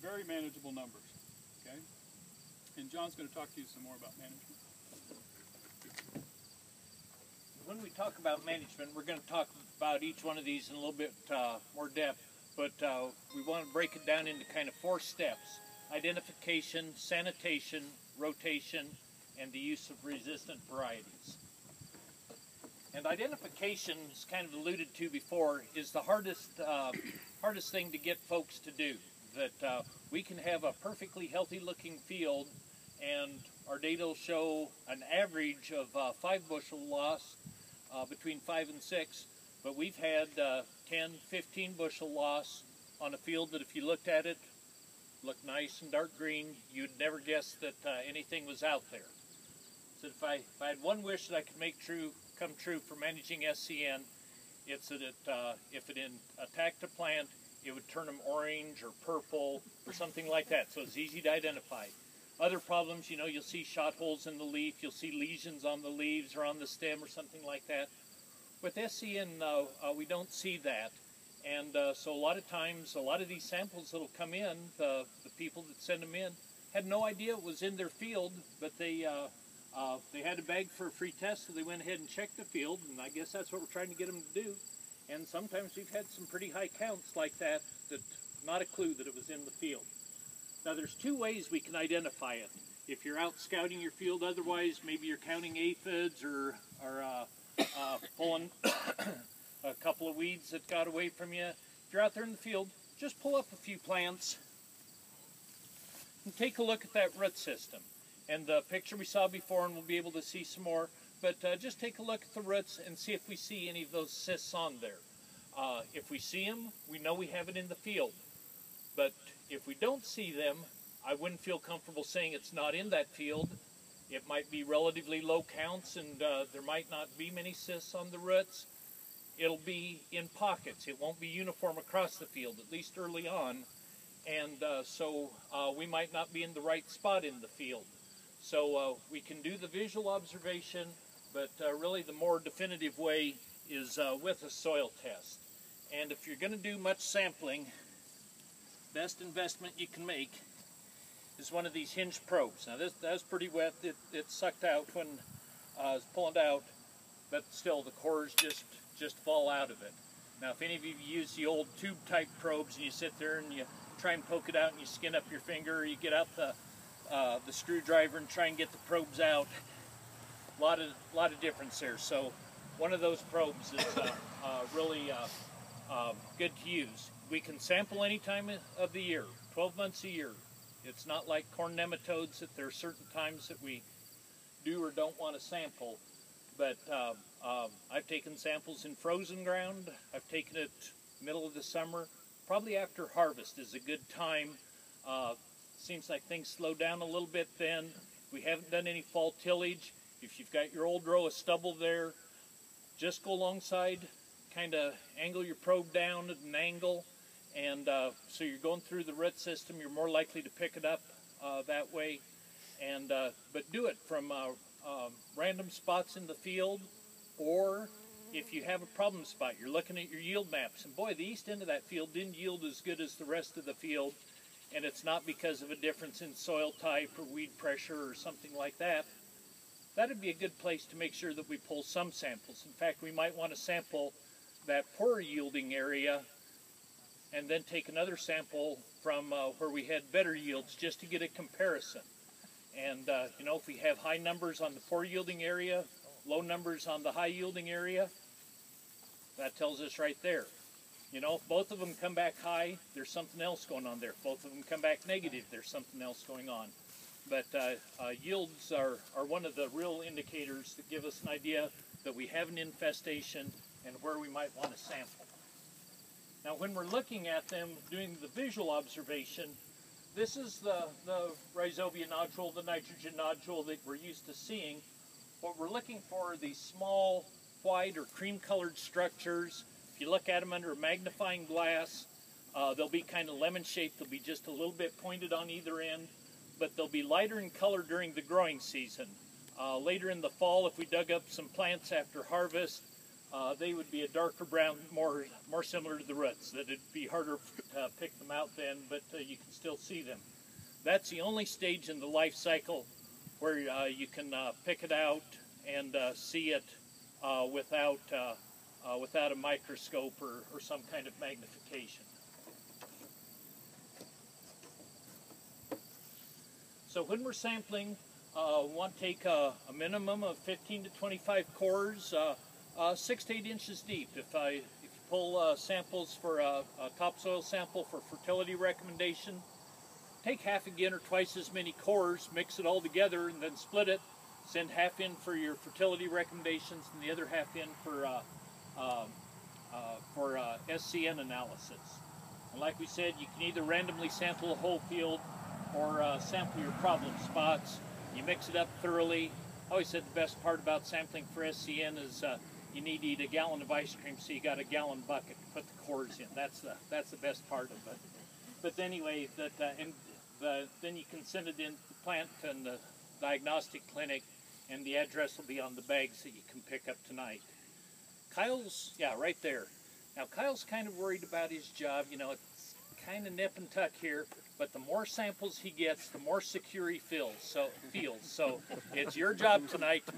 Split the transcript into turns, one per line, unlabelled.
very manageable numbers, okay? And John's going to talk to you some more about management.
When we talk about management, we're going to talk about each one of these in a little bit more depth, but we want to break it down into kind of 4 steps: identification, sanitation, rotation, and the use of resistant varieties. And identification, as kind of alluded to before, is the hardest thing to get folks to do. That we can have a perfectly healthy looking field, and our data will show an average of 5 bushel loss, between 5 and 6, but we've had 10, 15 bushel loss on a field that, if you looked at it, looked nice and dark green, you'd never guess that anything was out there. So if I had one wish that I could make come true for managing SCN, it's that if it attacked a plant, it would turn them orange or purple or something like that, so it's easy to identify. Other problems, you know, you'll see shot holes in the leaf, you'll see lesions on the leaves or on the stem or something like that. With SCN, we don't see that. And so a lot of times, a lot of these samples that will come in, the people that send them in had no idea it was in their field, but they had a bag for a free test, so they went ahead and checked the field, and I guess that's what we're trying to get them to do. And sometimes we've had some pretty high counts like that, not a clue that it was in the field. Now there's 2 ways we can identify it. If you're out scouting your field, otherwise maybe you're counting aphids or pulling a couple of weeds that got away from you. If you're out there in the field, just pull up a few plants and take a look at that root system. And the picture we saw before, and we'll be able to see some more, but just take a look at the roots and see if we see any of those cysts on there. If we see them, we know we have it in the field. But if we don't see them, I wouldn't feel comfortable saying it's not in that field. It might be relatively low counts, and there might not be many cysts on the roots. It'll be in pockets. It won't be uniform across the field, at least early on. And so we might not be in the right spot in the field. So we can do the visual observation, but really the more definitive way is with a soil test. And if you're going to do much sampling, best investment you can make is one of these hinged probes. Now that was pretty wet. It sucked out when I was pulling it out, but still the cores just fall out of it. Now if any of you use the old tube type probes and you sit there and you try and poke it out and you skin up your finger, or you get out the screwdriver and try and get the probes out, a lot of difference there. So one of those probes is really good to use. We can sample any time of the year, 12 months a year. It's not like corn nematodes that there are certain times that we do or don't want to sample. But I've taken samples in frozen ground. I've taken it middle of the summer. Probably after harvest is a good time. Seems like things slow down a little bit then. We haven't done any fall tillage. If you've got your old row of stubble there, just go alongside, kind of angle your probe down at an angle, and so you're going through the root system. You're more likely to pick it up that way. And but do it from random spots in the field, or if you have a problem spot, you're looking at your yield maps, and boy, the east end of that field didn't yield as good as the rest of the field, and it's not because of a difference in soil type or weed pressure or something like that. That'd be a good place to make sure that we pull some samples. In fact, we might want to sample that poor yielding area and then take another sample from where we had better yields, just to get a comparison. And you know, if we have high numbers on the poor yielding area, low numbers on the high yielding area, that tells us right there. You know, if both of them come back high, there's something else going on there. If both of them come back negative, there's something else going on. But yields are one of the real indicators that give us an idea that we have an infestation and where we might want to sample. Now when we're looking at them, doing the visual observation, this is the rhizobia nodule, the nitrogen nodule that we're used to seeing. What we're looking for are these small white or cream-colored structures. If you look at them under a magnifying glass, they'll be kind of lemon-shaped. They'll be just a little bit pointed on either end, but they'll be lighter in color during the growing season. Later in the fall, if we dug up some plants after harvest, they would be a darker brown, more similar to the roots. That it'd be harder to pick them out then, but you can still see them. That's the only stage in the life cycle where you can pick it out and see it without a microscope or some kind of magnification. So when we're sampling, we want to take a minimum of 15 to 25 cores, 6 to 8 inches deep. If you pull samples for a topsoil sample for fertility recommendation, take half again or twice as many cores, mix it all together, and then split it. Send half in for your fertility recommendations and the other half in for SCN analysis. And like we said, you can either randomly sample a whole field or sample your problem spots. You mix it up thoroughly. I always said the best part about sampling for SCN is you need to eat a gallon of ice cream, so you got a gallon bucket to put the cores in. That's the best part of it. But anyway, then you can send it in the plant and the diagnostic clinic, and the address will be on the bags that you can pick up tonight. Kyle's, yeah, right there. Now Kyle's kind of worried about his job. You know, it's kind of nip and tuck here, but the more samples he gets, the more secure he feels. So it's your job tonight to make